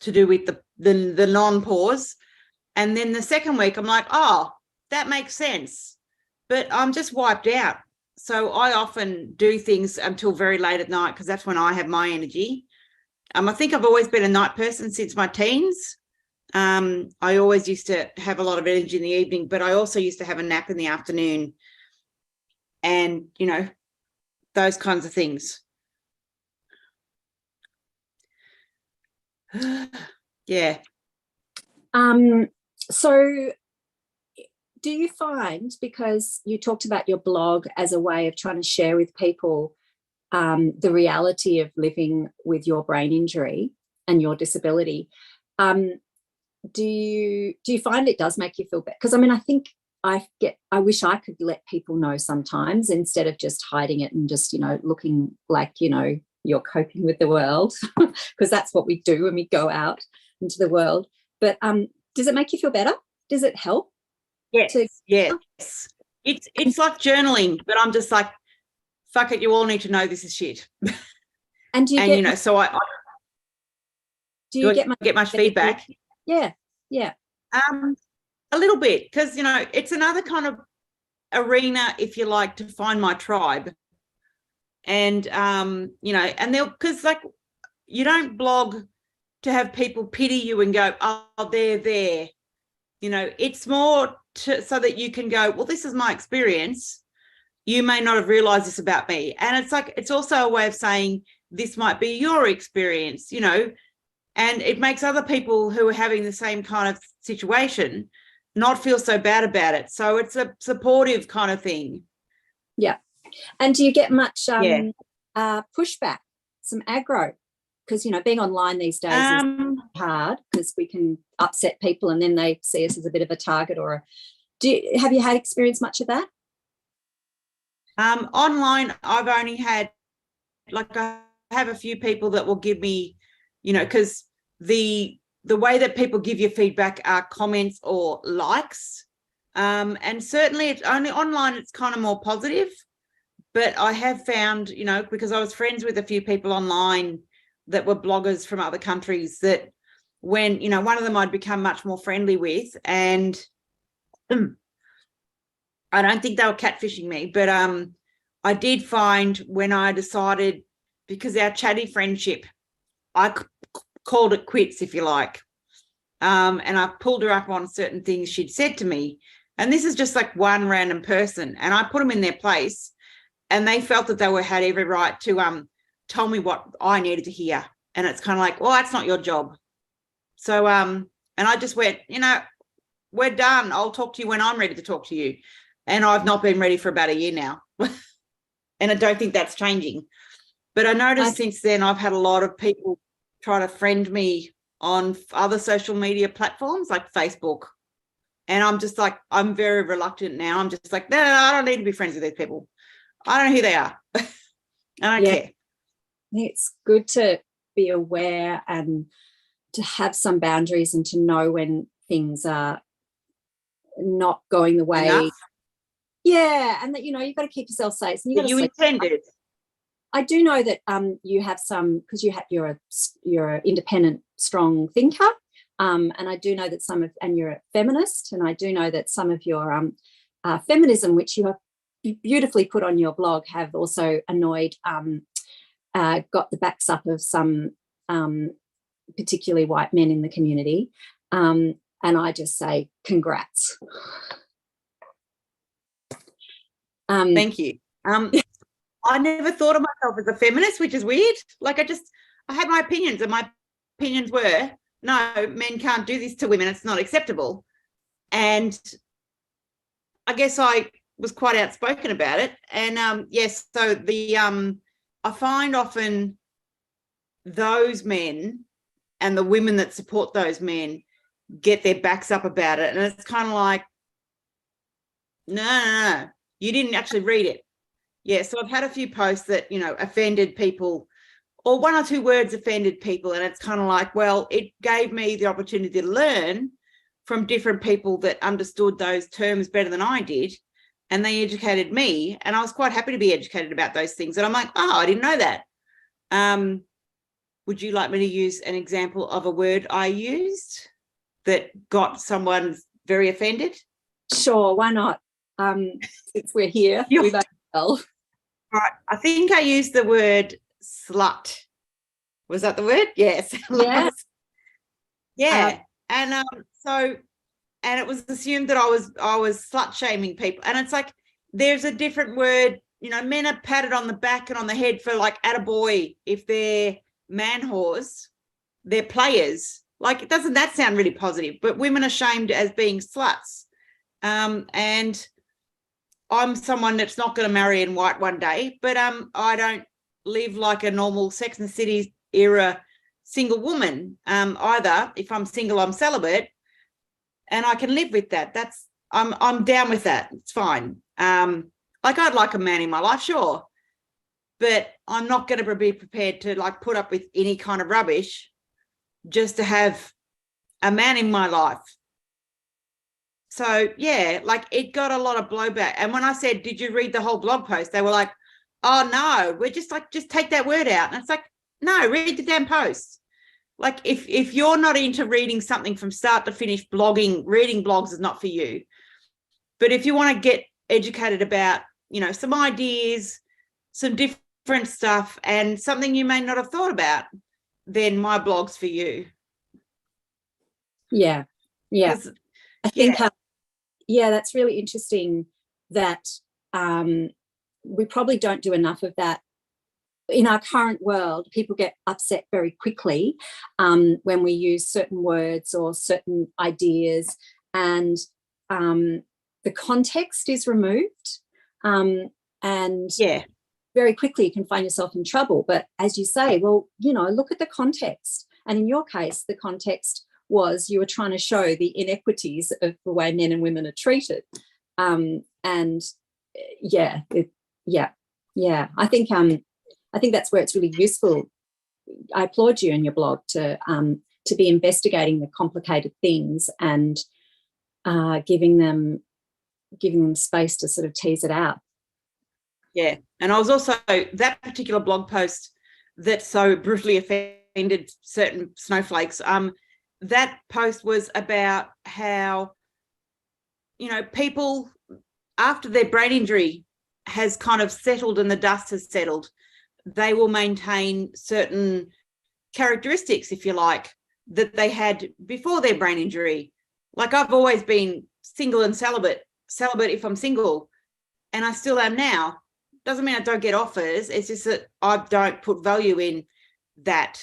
to do with the non-pause. And then the second week I'm like, oh, that makes sense, but I'm just wiped out. So I often do things until very late at night, because that's when I have my energy. I think I've always been a night person since my teens. I always used to have a lot of energy in the evening, but I also used to have a nap in the afternoon, and, those kinds of things. Yeah. So do you find, because you talked about your blog as a way of trying to share with people the reality of living with your brain injury and your disability, do you find it does make you feel better? Because I mean, I think I wish I could let people know sometimes, instead of just hiding it and just, looking like, you're coping with the world, because that's what we do when we go out into the world. But does it make you feel better? Does it help? Yes. It's like journaling, but I'm just like, fuck it, you all need to know this is shit. And do you so I do you get much feedback? Yeah. A little bit, because it's another kind of arena, if you like, to find my tribe. And and they'll, because like, you don't blog to have people pity you and go, oh, they're there. It's more so that you can go, well, this is my experience. You may not have realized this about me. And it's like, it's also a way of saying this might be your experience, and it makes other people who are having the same kind of situation not feel so bad about it. So it's a supportive kind of thing. Yeah. And do you get much pushback, some aggro? Because, being online these days is hard, because we can upset people and then they see us as a bit of a target. Or have you had experience much of that? Online, I've only had, like, I have a few people that will give me, because the way that people give you feedback are comments or likes. And certainly it's only online, it's kind of more positive. But I have found, because I was friends with a few people online that were bloggers from other countries, that when, one of them I'd become much more friendly with, and I don't think they were catfishing me, but I did find when I decided, because our chatty friendship, I called it quits, if you like. And I pulled her up on certain things she'd said to me. And this is just like one random person. And I put them in their place, and they felt that they had every right to tell me what I needed to hear. And it's kind of like, well, that's not your job. So, and I just went, we're done. I'll talk to you when I'm ready to talk to you. And I've not been ready for about a year now. And I don't think that's changing. But I noticed since then I've had a lot of people try to friend me on other social media platforms like Facebook. And I'm just like, I'm very reluctant now. I'm just like, no, I don't need to be friends with these people. I don't know who they are. I don't care. It's good to be aware and to have some boundaries and to know when things are not going the way. Enough. Yeah, and that, you've got to keep yourself safe. And you intended. I do know that you have some, because you're an independent, strong thinker, and I do know that and you're a feminist, and I do know that some of your feminism, which you have beautifully put on your blog, have also annoyed, got the backs up of some particularly white men in the community, and I just say congrats. Thank you. I never thought of myself as a feminist, which is weird. Like, I had my opinions, and my opinions were, no, men can't do this to women. It's not acceptable. And I guess I was quite outspoken about it. And yes, so I find often those men and the women that support those men get their backs up about it. And it's kind of like, no, you didn't actually read it. Yeah, so I've had a few posts that, offended people, or one or two words offended people. And it's kind of like, well, it gave me the opportunity to learn from different people that understood those terms better than I did. And they educated me. And I was quite happy to be educated about those things. And I'm like, oh, I didn't know that. Would you like me to use an example of a word I used that got someone very offended? Sure, why not? Since we're here, we might well. All right, I think I used the word slut. Was that the word? Yes. Yeah. Yeah. And and it was assumed that I was slut shaming people. And it's like, there's a different word. Men are patted on the back and on the head for like attaboy if they're man whores, they're players. Like, doesn't that sound really positive? But women are shamed as being sluts. And I'm someone that's not going to marry in white one day, but I don't live like a normal Sex and the City era single woman either. If I'm single, I'm celibate, and I can live with that. I'm down with that. It's fine. Like, I'd like a man in my life, sure, but I'm not going to be prepared to like put up with any kind of rubbish just to have a man in my life. So yeah, like, it got a lot of blowback. And when I said, did you read the whole blog post? They were like, oh no, we're just like, just take that word out. And it's like, no, read the damn post. Like, if you're not into reading something from start to finish, reading blogs is not for you. But if you want to get educated about, you know, some ideas, some different stuff, and something you may not have thought about, then my blog's for you. Yeah. I think that's really interesting that we probably don't do enough of that in our current world. People get upset very quickly when we use certain words or certain ideas, and the context is removed, and very quickly you can find yourself in trouble. But as you say, well, you know, look at the context. And in your case, the context was you were trying to show the inequities of the way men and women are treated. I think that's where it's really useful. I applaud you and your blog to be investigating the complicated things and giving them space to sort of tease it out. Yeah, and I was also, that particular blog post that so brutally offended certain snowflakes, that post was about how, you know, people after their brain injury has kind of settled and the dust has settled, they will maintain certain characteristics, if you like, that they had before their brain injury. Like, I've always been single and celibate if I'm single, and I still am now. Doesn't mean I don't get offers. It's just that I don't put value in that,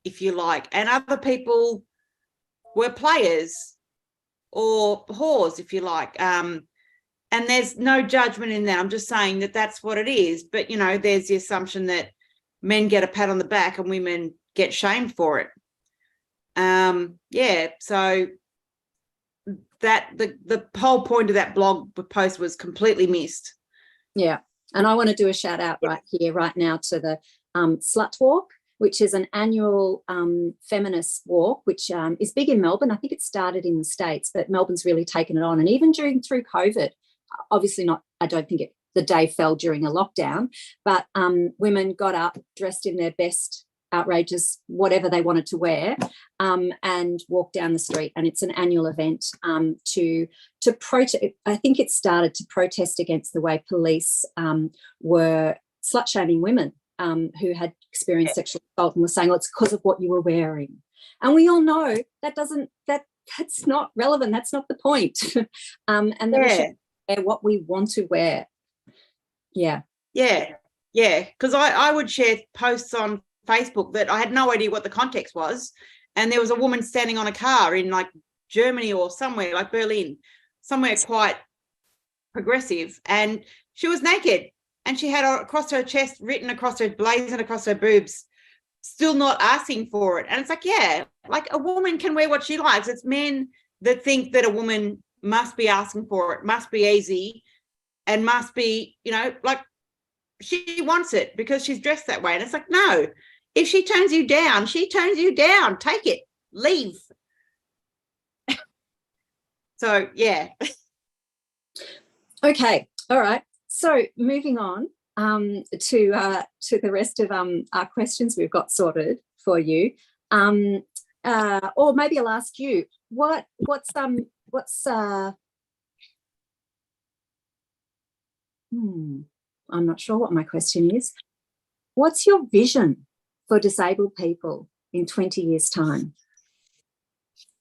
if you like. And other people were players or whores, if you like. And there's no judgment in that. I'm just saying that that's what it is. But, you know, there's the assumption that men get a pat on the back and women get shamed for it. So that the whole point of that blog post was completely missed. Yeah. And I want to do a shout out right here, right now, to the Slut Walk, which is an annual feminist walk, which is big in Melbourne. I think it started in the States, but Melbourne's really taken it on. And even through COVID, obviously not, I don't think the day fell during a lockdown, but women got up dressed in their best, outrageous, whatever they wanted to wear, and walked down the street. And it's an annual event to protest. I think it started to protest against the way police were slut-shaming women who had experienced sexual assault, and were saying, oh, it's because of what you were wearing. And we all know that's not relevant. That's not the point. And that we should wear what we want to wear. Yeah. Because I would share posts on Facebook that I had no idea what the context was, and there was a woman standing on a car in like Germany or somewhere like Berlin, somewhere quite progressive, and she was naked, and she had across her chest, written across her blazing across her boobs, still not asking for it. And it's like, yeah, like, a woman can wear what she likes. It's men that think that a woman must be asking for it, must be easy, and must be, you know, like, she wants it because she's dressed that way. And it's like, no, if she turns you down, she turns you down. Take it, leave. So, yeah. Okay. All right. So moving on to the rest of our questions we've got sorted for you. Or maybe I'll ask you, I'm not sure what my question is. What's your vision for disabled people in 20 years' time?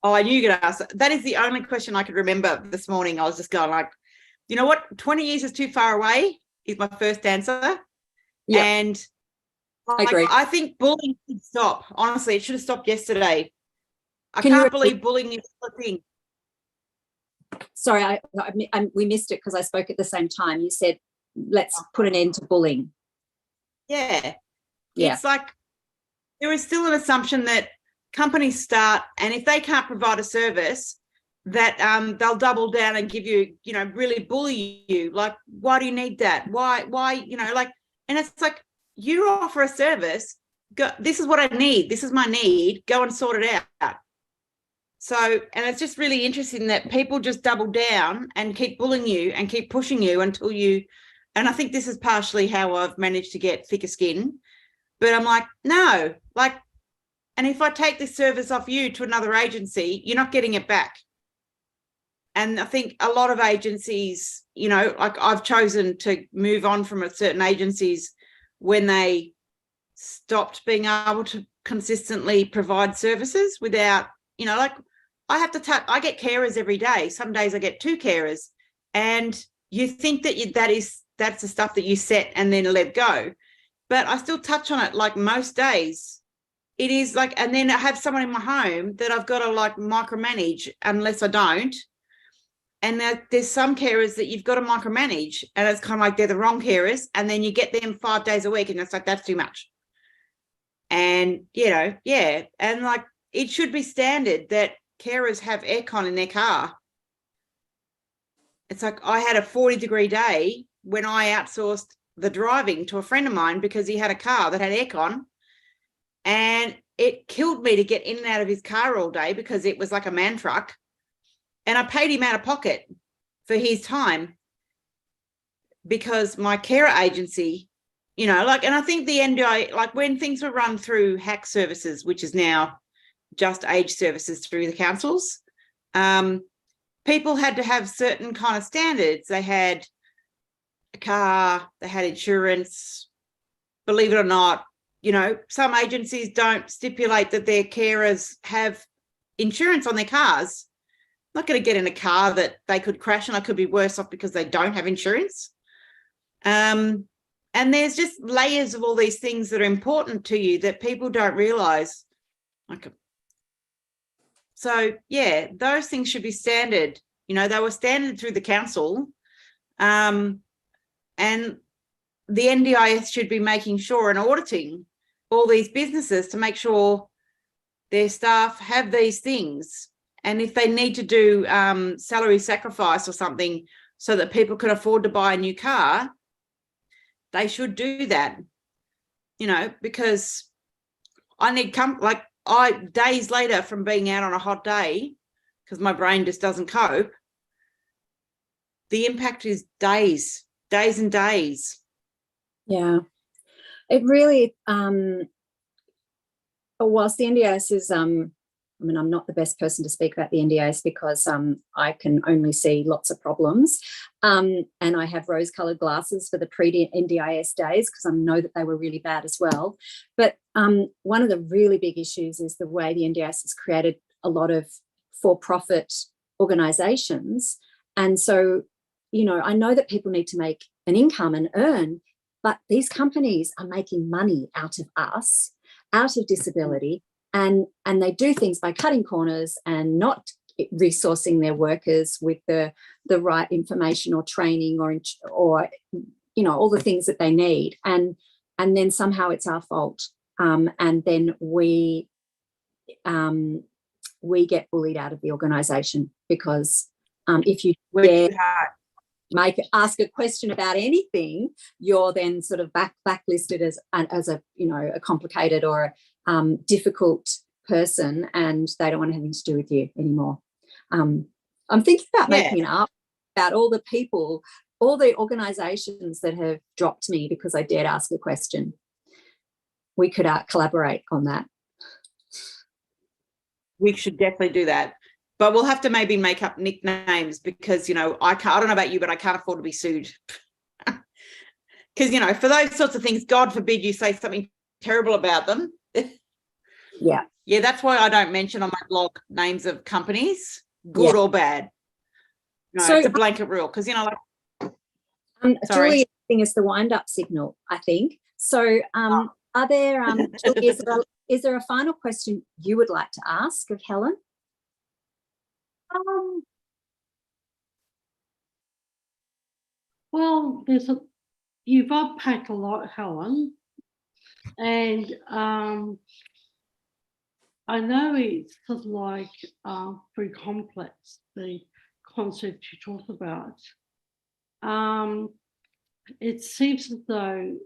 Oh, I knew you were going to ask that. That is the only question I could remember this morning. I was just going like, you know what, 20 years is too far away is my first answer. Yep. And Like, agree. I think bullying should stop. Honestly, it should have stopped yesterday. I Can you can't believe bullying is a thing. Sorry, we missed it because I spoke at the same time. You said, let's put an end to bullying. Yeah. Yeah. It's like there is still an assumption that companies start, and if they can't provide a service, that they'll double down and give you, you know, really bully you. Like, why do you need that? Why, you know, like, and it's like, you offer a service, go, this is what I need, this is my need, go and sort it out. So, and it's just really interesting that people just double down and keep bullying you and keep pushing you until you, and I think this is partially how I've managed to get thicker skin, but I'm like, no, like, and if I take this service off you to another agency, you're not getting it back. And I think a lot of agencies, you know, like I've chosen to move on from a certain agencies when they stopped being able to consistently provide services without, you know, like I have to I get carers every day. Some days I get 2 carers, and you think that that's the stuff that you set and then let go. But I still touch on it like most days. It is like, and then I have someone in my home that I've got to like micromanage unless I don't. And there's some carers that you've got to micromanage, and it's kind of like they're the wrong carers, and then you get them 5 days a week and it's like, that's too much. And, you know, yeah. And like, it should be standard that carers have aircon in their car. It's like, I had a 40-degree day when I outsourced the driving to a friend of mine because he had a car that had aircon, and it killed me to get in and out of his car all day because it was like a man truck. And I paid him out of pocket for his time because my carer agency, you know, like, and I think the NDI, like when things were run through HAC services, which is now just age services through the councils, people had to have certain kind of standards. They had a car, they had insurance. Believe it or not, you know, some agencies don't stipulate that their carers have insurance on their cars. Not going to get in a car that they could crash and I could be worse off because they don't have insurance. And there's just layers of all these things that are important to you that people don't realise. Like, so yeah, those things should be standard. You know, they were standard through the council, and the NDIS should be making sure and auditing all these businesses to make sure their staff have these things. And if they need to do salary sacrifice or something so that people can afford to buy a new car, they should do that, you know, because I need days later from being out on a hot day, because my brain just doesn't cope, the impact is days and days. Yeah. It really, whilst the NDIS is, I mean, I'm not the best person to speak about the NDIS because I can only see lots of problems. And I have rose-coloured glasses for the pre-NDIS days because I know that they were really bad as well. But one of the really big issues is the way the NDIS has created a lot of for-profit organisations. And so, you know, I know that people need to make an income and earn, but these companies are making money out of us, out of disability, and they do things by cutting corners and not resourcing their workers with the right information or training or you know, all the things that they need, and then somehow it's our fault, and then we get bullied out of the organisation because if you ask a question about anything, you're then sort of blacklisted as a, you know, a complicated or difficult person, and they don't want anything to do with you anymore. I'm thinking about making up about all the people, all the organisations that have dropped me because I dared ask a question. We could collaborate on that. We should definitely do that. But we'll have to maybe make up nicknames because, you know, I don't know about you, but I can't afford to be sued. Because, you know, for those sorts of things, God forbid you say something terrible about them. Yeah. Yeah, that's why I don't mention on my blog names of companies, good or bad. No, so, it's a blanket rule because, you know, like... Julie, I think it's the wind-up signal, I think. So Are there, Julie, is there a final question you would like to ask of Helen? Well, you've unpacked a lot, Helen, and I know it's sort of like very complex, the concept you talk about. It seems as though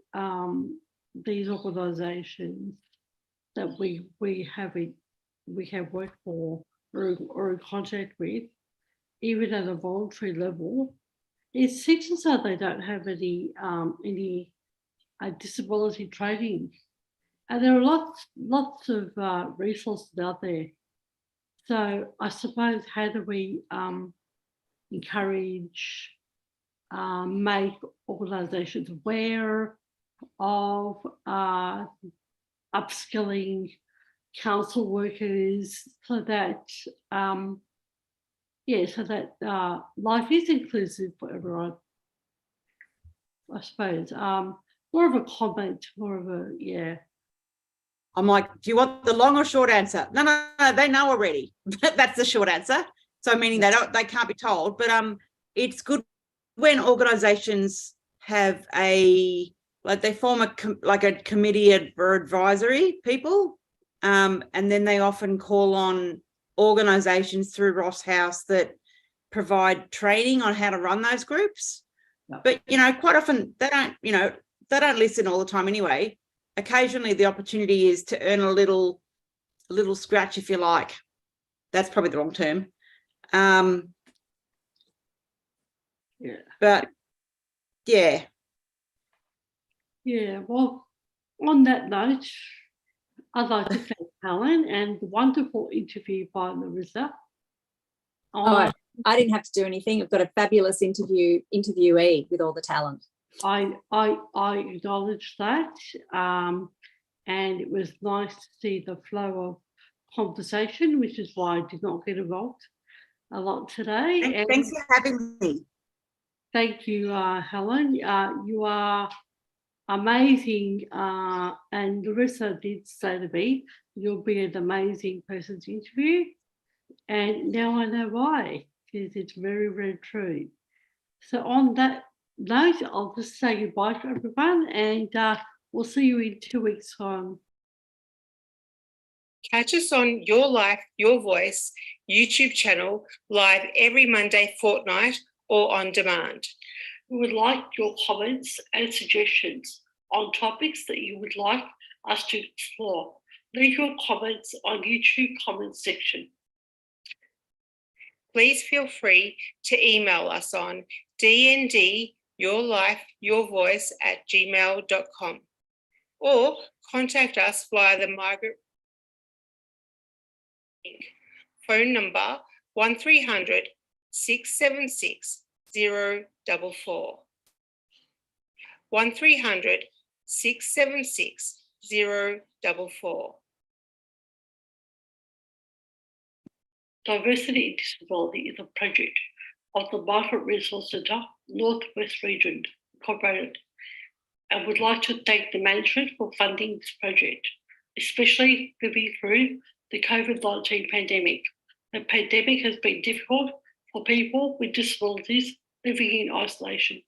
these organisations that we have worked for or in contact with, even at a voluntary level, it seems as though they don't have any disability training, and there are lots of resources out there. So I suppose, how do we encourage, make organisations aware of upskilling council workers so that life is inclusive for everyone, I suppose. More of a comment, more of a, yeah. I'm like, do you want the long or short answer? No, they know already. That's the short answer. So meaning they can't be told. But it's good when organisations have they form a committee or advisory people, and then they often call on organisations through Ross House that provide training on how to run those groups. Yep. But quite often they don't listen all the time anyway. Occasionally the opportunity is to earn a little scratch, if you like. That's probably the wrong term. Yeah. But yeah. Yeah, well, on that note, I'd like to thank Helen and the wonderful interview by Larissa. I didn't have to do anything. I've got a fabulous interviewee with all the talent. I acknowledge that, and it was nice to see the flow of conversation, which is why I did not get involved a lot today. Thanks for having me. Thank you, Helen. You are amazing, and Larissa did say to me, you'll be an amazing person to interview, and now I know why, because it's very, very true. So on that note, I'll just say goodbye to everyone, and we'll see you in 2 weeks' time. Catch us on Your Life, Your Voice YouTube channel, live every Monday fortnight or on demand. We would like your comments and suggestions on topics that you would like us to explore. Leave your comments on YouTube comments section. Please feel free to email us on dndyourlifeyourvoice@gmail.com or contact us via the Margaret phone number 1300 676 044. 1300 676 044. Diversity in Disability is a project of the Margaret Resource Centre, Northwest Region, Incorporated, and would like to thank the management for funding this project, especially living through the COVID-19 pandemic. The pandemic has been difficult for people with disabilities living in isolation.